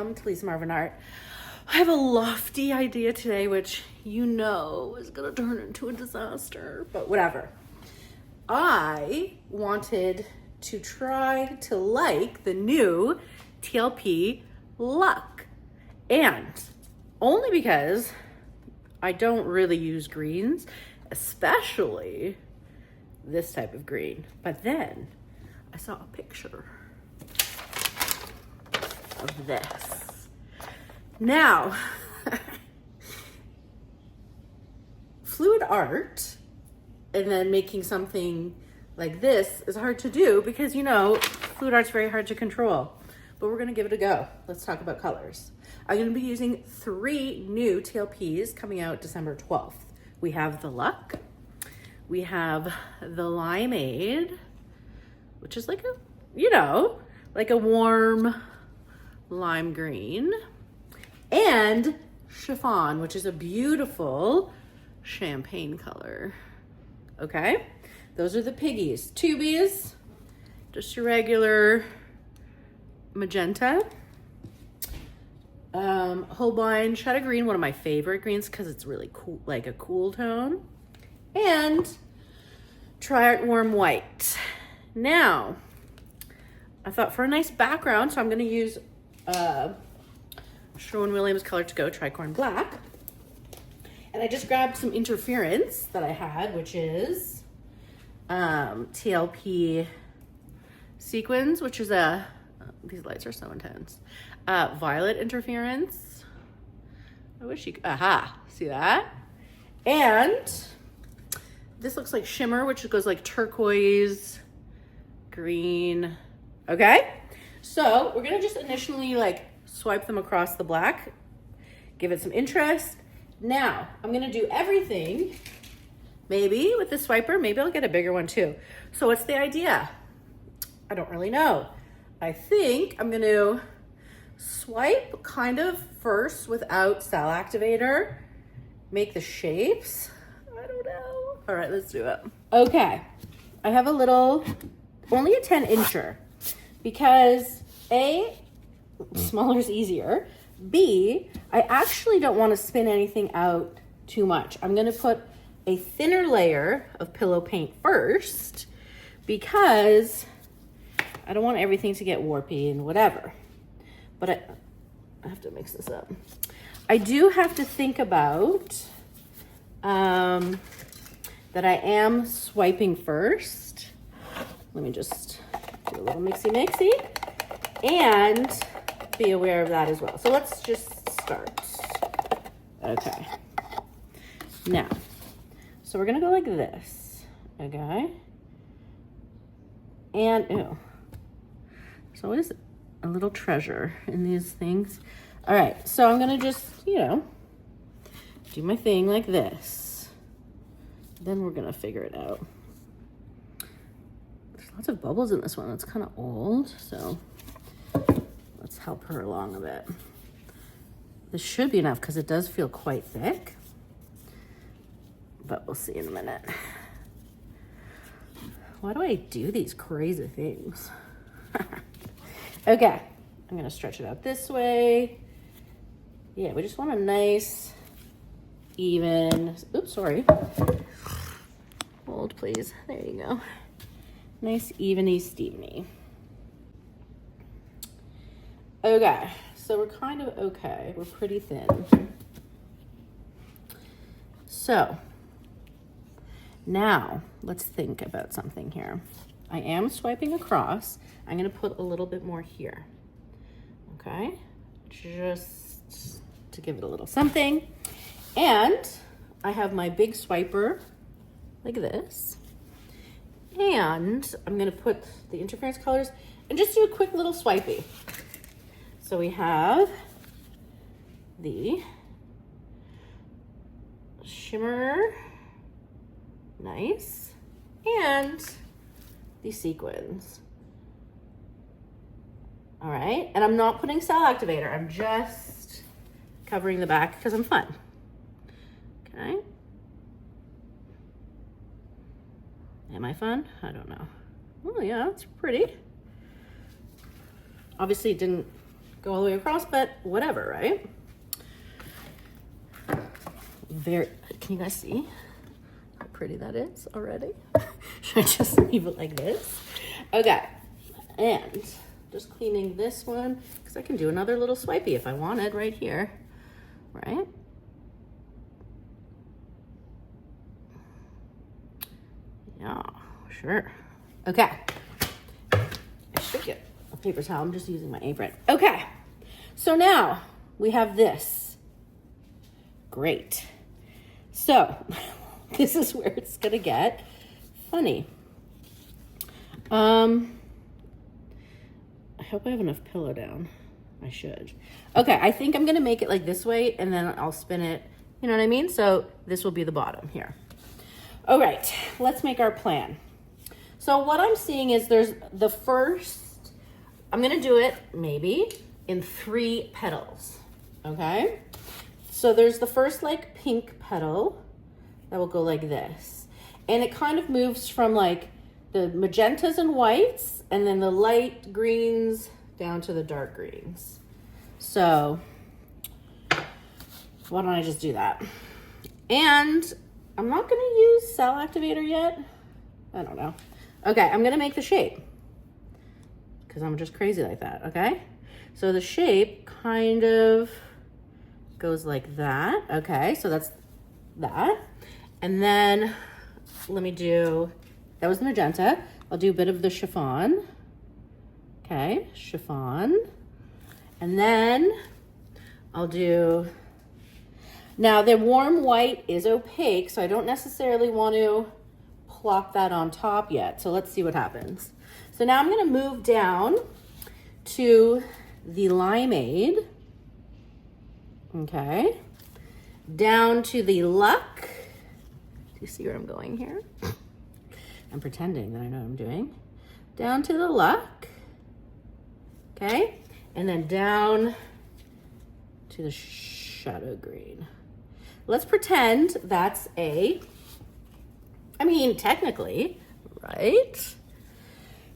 welcome to Lisa Marvin Art. I have a lofty idea today, which you know is gonna turn into a disaster, but whatever. I wanted to try to like the new TLP Luck, and only because I don't really use greens, especially this type of green. But then I saw a picture of this. Now, fluid art and then making something like this is hard to do because, you know, fluid art's very hard to control. But we're gonna give it a go. Let's talk about colors. I'm gonna be using 3 new TLPs coming out December 12th. We have the Luck, we have the Limeade, which is like a, you know, like a warm lime green, and Chiffon, which is a beautiful champagne color. Okay, those are the piggies. Tubies, just your regular magenta. Holbein Shadow Green, one of my favorite greens because it's really cool, like a cool tone. And Tri-Art Warm White. Now, I thought for a nice background, so I'm going to use Sherwin-Williams Color to Go Tricorn Black. And I just grabbed some interference that I had, which is TLP Sequins, which is a, these lights are so intense, violet interference. I wish you could, aha, see that? And this looks like shimmer, which goes like turquoise, green. Okay, so we're gonna just initially like swipe them across the black, give it some interest. Now, I'm gonna do everything, maybe with the swiper, maybe I'll get a bigger one too. So what's the idea? I don't really know. I think I'm gonna swipe kind of first without Cell Activator, make the shapes. I don't know. All right, let's do it. Okay, I have a little, only a 10-incher, because A, smaller is easier. B, I actually don't want to spin anything out too much. I'm going to put a thinner layer of pillow paint first because I don't want everything to get warpy and whatever. But I have to mix this up. I do have to think about that I am swiping first. Let me just do a little mixy and be aware of that as well. So let's just start. Okay. Now, so we're gonna go like this, okay? And, ew. There's always a little treasure in these things. All right, so I'm gonna just, you know, do my thing like this. Then we're gonna figure it out. There's lots of bubbles in this one. It's kind of old, so let's help her along a bit. This should be enough because it does feel quite thick, but we'll see in a minute. Why do I do these crazy things? Okay, I'm gonna stretch it out this way. Yeah, we just want a nice, even, oops, sorry. Hold, please. There you go. Nice, eveny, steveny. Okay, so we're kind of okay. We're pretty thin. So now let's think about something here. I am swiping across. I'm gonna put a little bit more here. Okay, just to give it a little something. And I have my big swiper like this. And I'm gonna put the interference colors and just do a quick little swipey. So we have the shimmer, nice, and the sequins. All right, and I'm not putting Cell Activator. I'm just covering the back because I'm fun. Okay. Am I fun? I don't know. Oh yeah, it's pretty. Obviously it didn't go all the way across, but whatever, right? Can you guys see how pretty that is already? Should I just leave it like this? Okay, and just cleaning this one, because I can do another little swipey if I wanted right here, right? Yeah, sure. Okay, I should get a paper towel. I'm just using my apron. Okay, so now we have this. Great. So this is where it's gonna get funny. I hope I have enough pillow down. I should. Okay, I think I'm gonna make it like this way and then I'll spin it, you know what I mean? So this will be the bottom here. All right, let's make our plan. So what I'm seeing is there's the first, I'm gonna do it maybe in 3 petals, okay? So there's the first like pink petal that will go like this. And it kind of moves from like the magentas and whites and then the light greens down to the dark greens. So why don't I just do that? And I'm not gonna use Cell Activator yet. I don't know. Okay, I'm gonna make the shape because I'm just crazy like that, okay? So the shape kind of goes like that. Okay, so that's that. And then let me do, that was the magenta. I'll do a bit of the chiffon. Okay, chiffon. And then I'll do, now the warm white is opaque, so I don't necessarily want to plop that on top yet. So let's see what happens. So now I'm gonna move down to the Limeade. Okay, down to the Luck. Do you see where I'm going here? I'm pretending that I know what I'm doing. Down to the Luck. Okay, and then down to the Shadow Green. Let's pretend that's I mean, technically, right?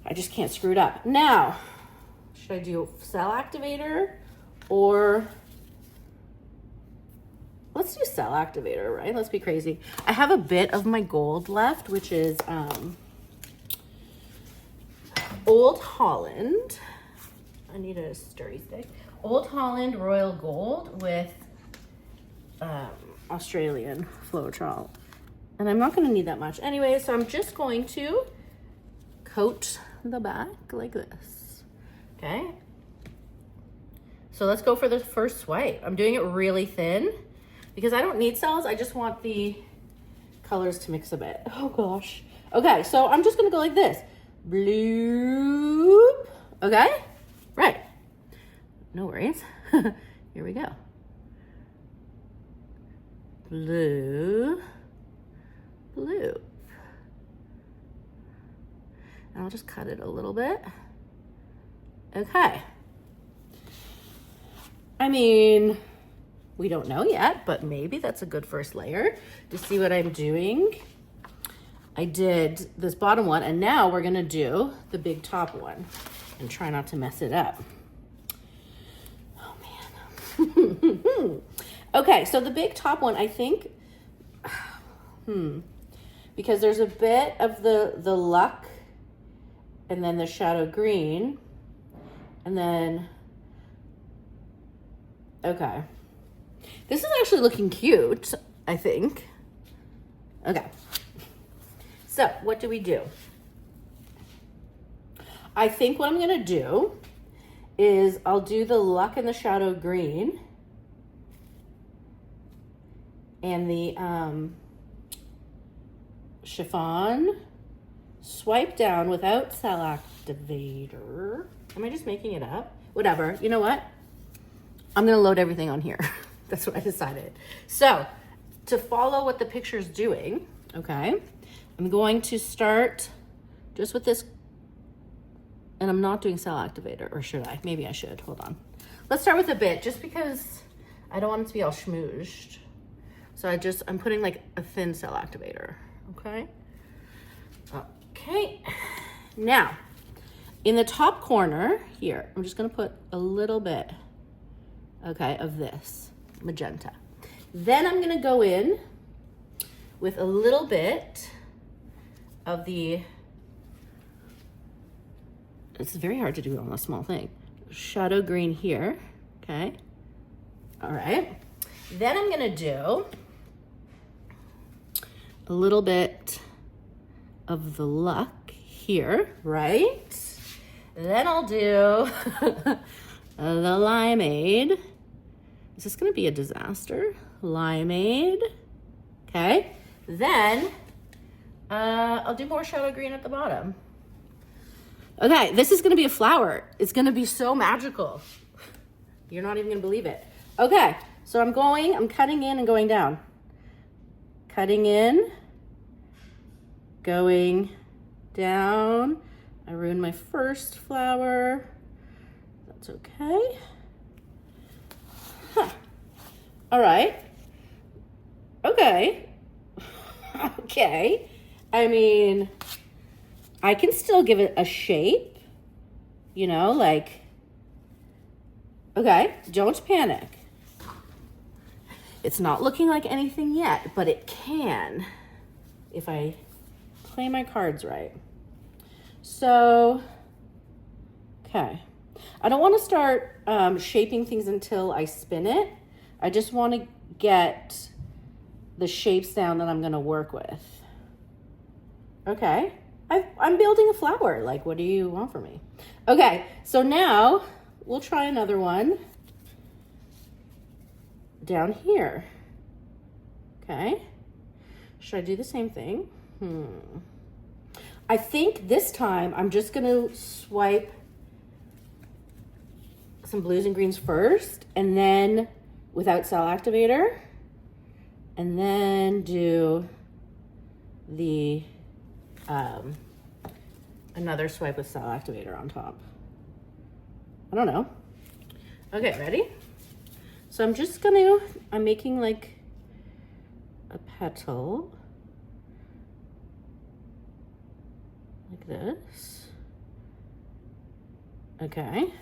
I just can't screw it up. Now, should I do Cell Activator or, let's do Cell Activator, right? Let's be crazy. I have a bit of my gold left, which is Old Holland. I need a sturdy stick. Old Holland Royal Gold with Australian Floetrol. And I'm not gonna need that much anyway, so I'm just going to coat the back like this, okay? So let's go for the first swipe. I'm doing it really thin because I don't need cells, I just want the colors to mix a bit. Oh gosh. Okay, so I'm just gonna go like this. Bloop, okay? Right, no worries. Here we go. Blue, blue. And I'll just cut it a little bit. Okay. I mean, we don't know yet, but maybe that's a good first layer to see what I'm doing. I did this bottom one, and now we're gonna do the big top one and try not to mess it up. Oh man. Okay, so the big top one, I think, because there's a bit of the Luck and then the Shadow Green, and then, okay. This is actually looking cute, I think. Okay. So what do we do? I think what I'm gonna do is I'll do the Luck and the Shadow Green and the chiffon, swipe down without Cell Activator. Am I just making it up? Whatever, you know what? I'm gonna load everything on here. That's what I decided. So to follow what the picture's doing, okay, I'm going to start just with this, and I'm not doing Cell Activator, or should I? Maybe I should, hold on. Let's start with a bit, just because I don't want it to be all schmoozed. So I'm putting like a thin Cell Activator, okay? Okay, now, In the top corner here, I'm just gonna put a little bit, okay, of this magenta. Then I'm gonna go in with a little bit of the, it's very hard to do on a small thing, shadow green here, okay? All right. Then I'm gonna do a little bit of the luck here, right? Then I'll do the Limeade. Is this gonna be a disaster? Limeade, okay? Then I'll do more shadow green at the bottom. Okay, this is gonna be a flower. It's gonna be so magical. You're not even gonna believe it. Okay, so I'm cutting in and going down. Cutting in, going down. I ruined my first flower. That's okay. Huh. All right. Okay. Okay. I mean, I can still give it a shape, you know, like, okay, don't panic. It's not looking like anything yet, but it can if I play my cards right. So, okay. I don't want to start shaping things until I spin it. I just want to get the shapes down that I'm going to work with. Okay. I'm building a flower. Like, what do you want from me? Okay. So now we'll try another one down here. Okay. Should I do the same thing? I think this time I'm just going to swipe some blues and greens first, and then without Cell Activator, and then do the another swipe with Cell Activator on top. I don't know. Okay, ready? So I'm making like a petal like this. Okay.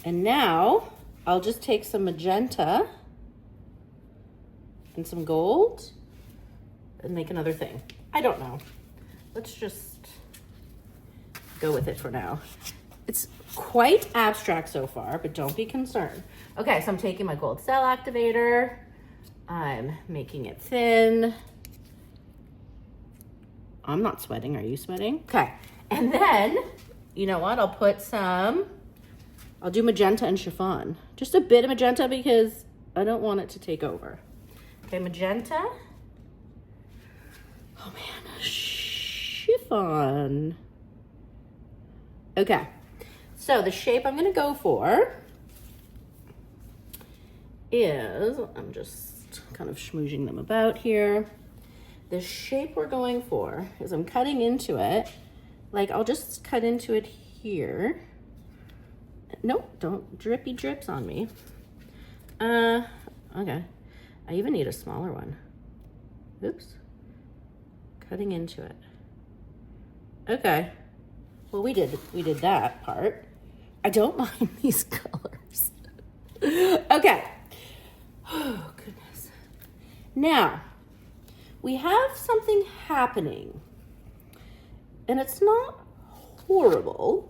And now I'll just take some magenta and some gold and make another thing. I don't know. Let's just go with it for now. It's quite abstract so far, but don't be concerned. Okay, so I'm taking my gold Cell Activator. I'm making it thin. I'm not sweating. Are you sweating? Okay. And then, you know what? I'll do magenta and chiffon. Just a bit of magenta because I don't want it to take over. Okay, magenta. Oh man, chiffon. Okay, so the shape I'm gonna go for is, I'm just kind of schmoozing them about here. The shape we're going for is I'm cutting into it. Like I'll just cut into it here. Nope, don't drippy drips on me. Okay. I even need a smaller one. Oops. Cutting into it. Okay. Well, we did that part. I don't mind these colors. Okay. Oh, goodness. Now, we have something happening. And it's not horrible.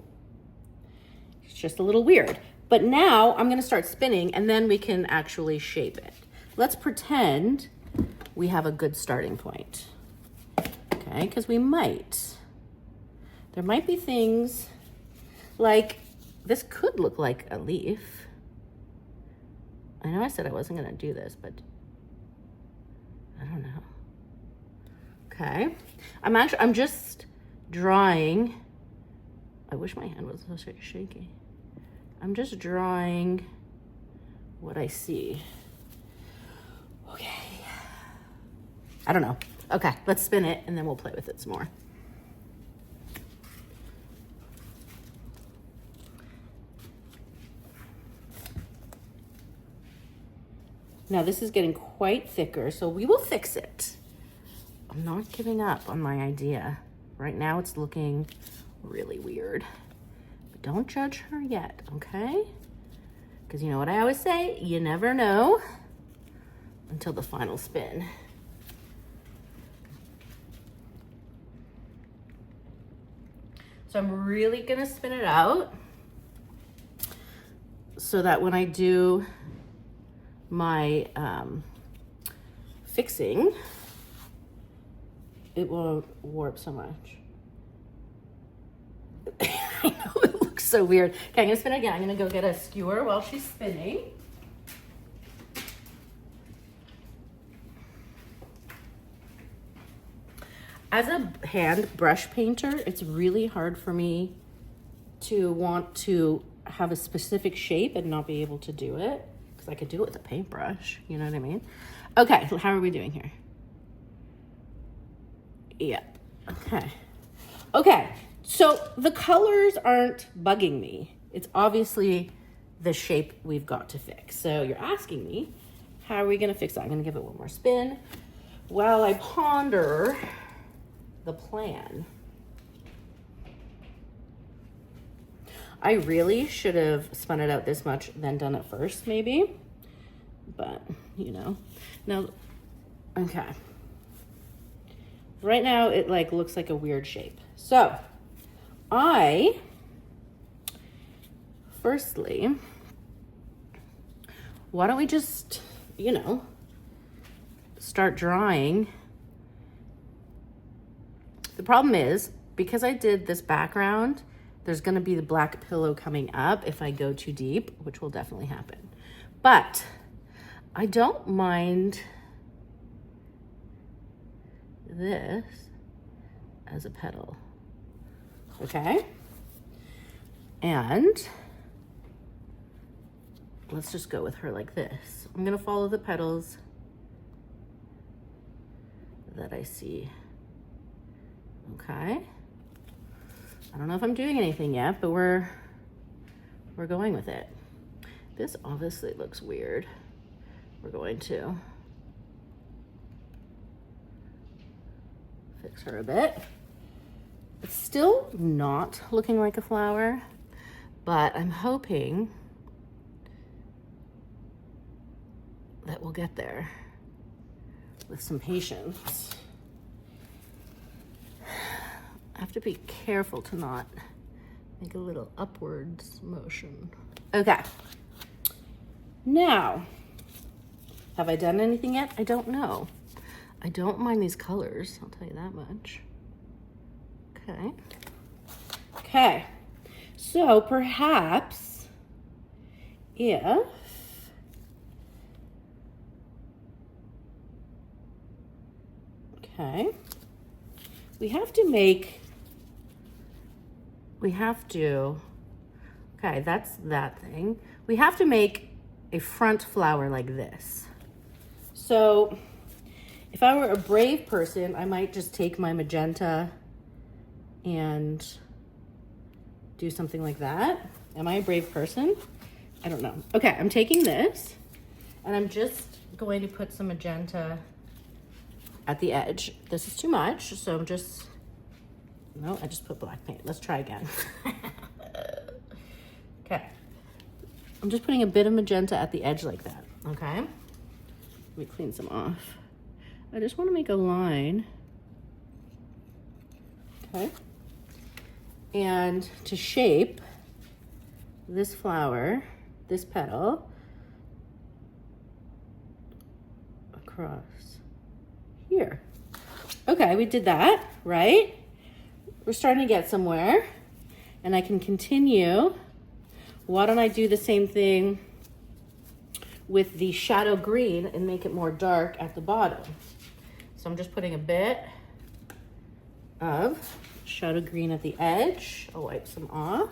It's just a little weird. But now I'm going to start spinning and then we can actually shape it. Let's pretend we have a good starting point. Okay, because we might. There might be things like this could look like a leaf. I know I said I wasn't going to do this, but I don't know. Okay. I'm just drawing. I wish my hand was so shaky. I'm just drawing what I see. Okay. I don't know. Okay, let's spin it and then we'll play with it some more. Now this is getting quite thicker, so we will fix it. I'm not giving up on my idea. Right now it's looking really weird. But don't judge her yet, okay? Because you know what I always say? You never know until the final spin. So I'm really gonna spin it out so that when I do my fixing, it won't warp so much. I know it looks so weird. Okay, I'm gonna spin it again. I'm gonna go get a skewer while she's spinning. As a hand brush painter, it's really hard for me to want to have a specific shape and not be able to do it, because I could do it with a paintbrush, you know what I mean? Okay, so how are we doing here? Yeah, okay. Okay, so the colors aren't bugging me. It's obviously the shape we've got to fix. So you're asking me, how are we gonna fix that? I'm gonna give it one more spin while I ponder the plan. I really should have spun it out this much, then done it first, maybe. But, you know. Now, okay. Right now, it like looks like a weird shape. So, firstly, why don't we just, you know, start drawing. The problem is, because I did this background, there's gonna be the black pillow coming up if I go too deep, which will definitely happen. But I don't mind this as a petal, okay? And let's just go with her like this. I'm gonna follow the petals that I see. Okay. I don't know if I'm doing anything yet, but we're going with it. This obviously looks weird. We're going to fix her a bit. It's still not looking like a flower, but I'm hoping that we'll get there with some patience. I have to be careful to not make a little upwards motion. Okay. Now, have I done anything yet? I don't know. I don't mind these colors, I'll tell you that much. Okay. Okay. So perhaps if okay, okay, that's that thing. We have to make a front flower like this. So if I were a brave person, I might just take my magenta and do something like that. Am I a brave person? I don't know. Okay, I'm taking this and I'm just going to put some magenta at the edge. This is too much, so I'm just, no, I just put black paint. Let's try again. Okay. I'm just putting a bit of magenta at the edge like that, okay? Let me clean some off. I just want to make a line, okay? And to shape this flower, this petal, across here. Okay, we did that, right? We're starting to get somewhere, and I can continue. Why don't I do the same thing with the shadow green and make it more dark at the bottom? So I'm just putting a bit of shadow green at the edge. I'll wipe some off.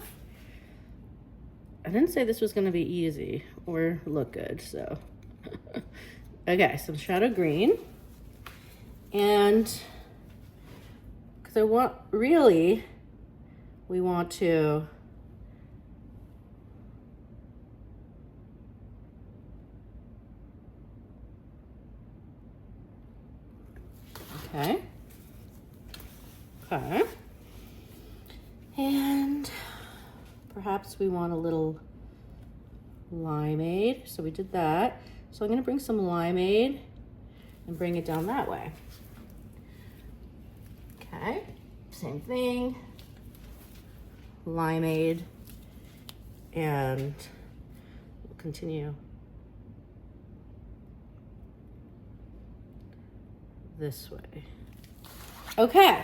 I didn't say this was gonna be easy or look good, so. Okay, some shadow green. And because I want, really, we want to okay. And perhaps we want a little limeade. So we did that. So I'm gonna bring some limeade and bring it down that way. Okay, same thing. Limeade, and we'll continue this way. Okay,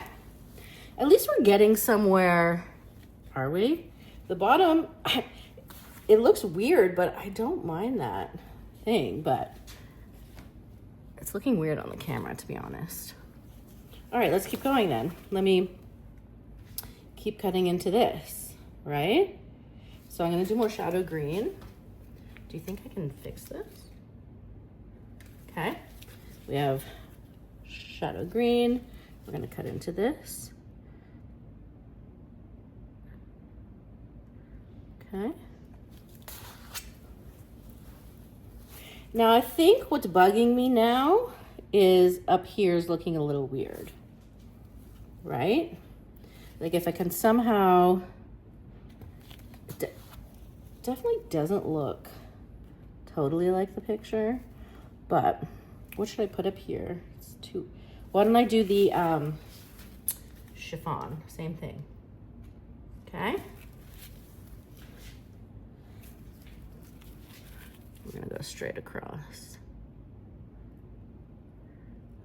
at least we're getting somewhere, are we? The bottom, it looks weird, but I don't mind that thing, but it's looking weird on the camera, to be honest. All right, let's keep going then. Let me keep cutting into this, right? So I'm gonna do more shadow green. Do you think I can fix this? Okay, we have shadow green. We're gonna cut into this. Okay. Now I think what's bugging me now is up here is looking a little weird, right? Like if I can somehow, definitely doesn't look totally like the picture, but what should I put up here? It's too, why don't I do the chiffon, same thing, okay? We're gonna go straight across.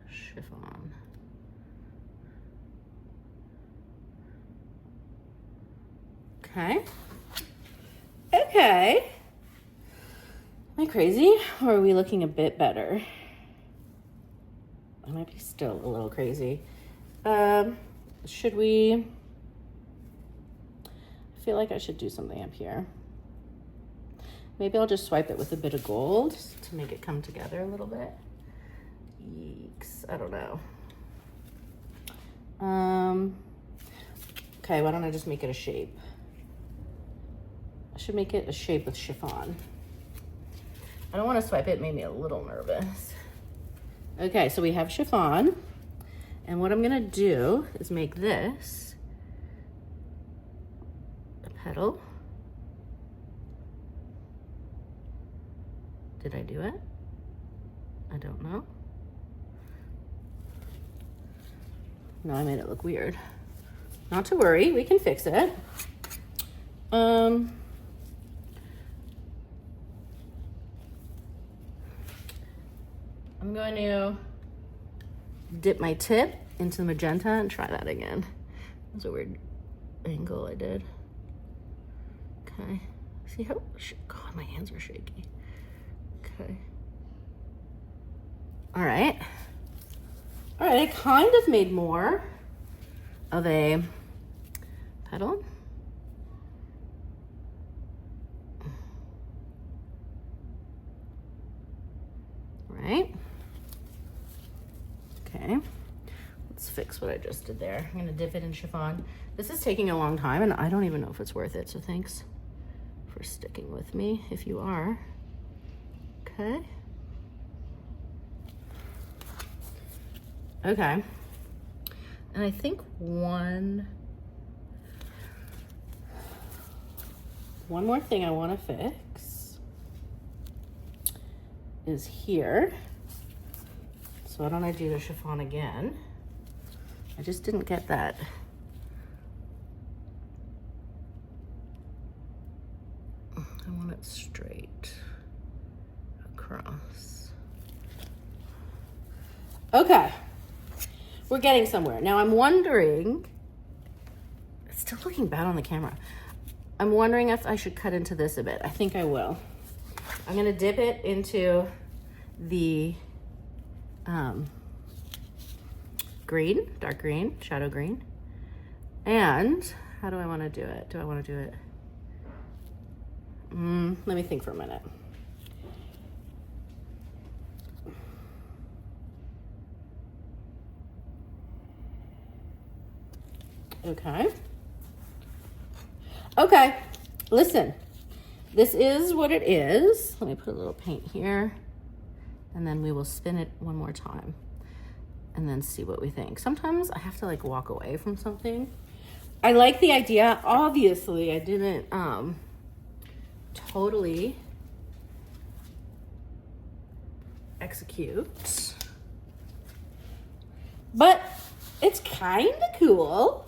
Chiffon. Okay. Okay. Am I crazy, or are we looking a bit better? I might be still a little crazy. Should we? I feel like I should do something up here. Maybe I'll just swipe it with a bit of gold to make it come together a little bit. Yeeks, I don't know. Okay, why don't I just make it a shape? I should make it a shape with chiffon. I don't want to swipe it, made me a little nervous. Okay, so we have chiffon, and what I'm gonna do is make this a petal. Did I do it? I don't know. No, I made it look weird. Not to worry, we can fix it. I'm going to dip my tip into the magenta and try that again. That's a weird angle I did. Okay. See how, God, my hands are shaky. Okay. All right. All right, I kind of made more of a petal. Right. Okay. Let's fix what I just did there. I'm gonna dip it in chiffon. This is taking a long time and I don't even know if it's worth it, so thanks for sticking with me if you are. Okay. Okay. And I think one more thing I want to fix is here. So why don't I do the chiffon again? I just didn't get that. I want it straight across. Okay. We're getting somewhere. Now I'm wondering, it's still looking bad on the camera. I'm wondering if I should cut into this a bit. I think I will. I'm gonna dip it into the green, dark green, shadow green. And how do I wanna do it? Do I wanna do it? Let me think for a minute. Okay. Okay, listen, this is what it is. Let me put a little paint here and then we will spin it one more time and then see what we think. Sometimes I have to like walk away from something I like the idea. Obviously, I didn't totally execute, but it's kind of cool.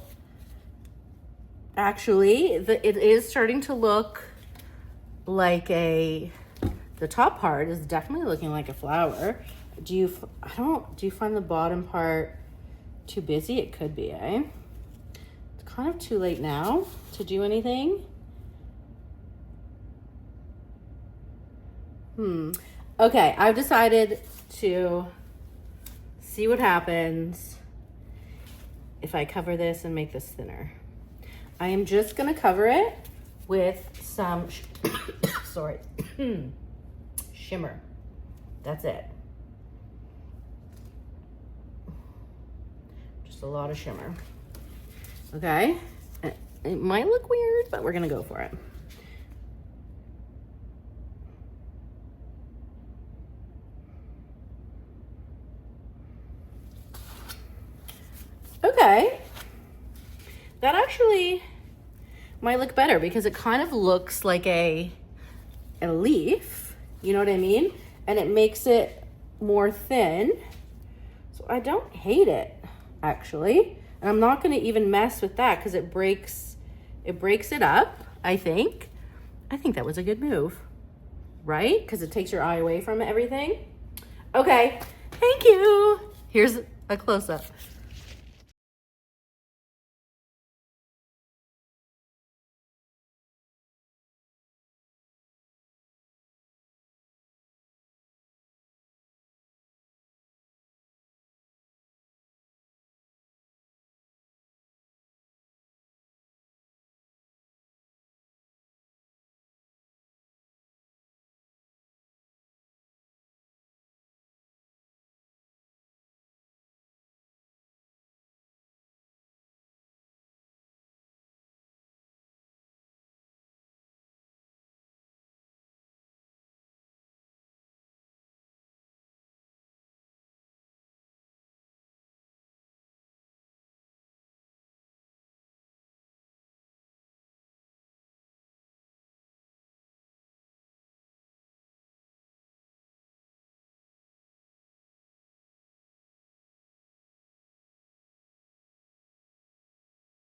Actually, it is starting to look like the top part is definitely looking like a flower. Do you find the bottom part too busy? It could be, eh? It's kind of too late now to do anything. Okay, I've decided to see what happens if I cover this and make this thinner. I am just gonna cover it with some, sorry, shimmer. That's it. Just a lot of shimmer. Okay, it might look weird, but we're gonna go for it. Okay, that actually might look better because it kind of looks like a leaf, you know what I mean? And it makes it more thin. So I don't hate it, actually. And I'm not gonna even mess with that because it breaks it up, I think. I think that was a good move, right? Because it takes your eye away from everything. Okay, thank you. Here's a close-up.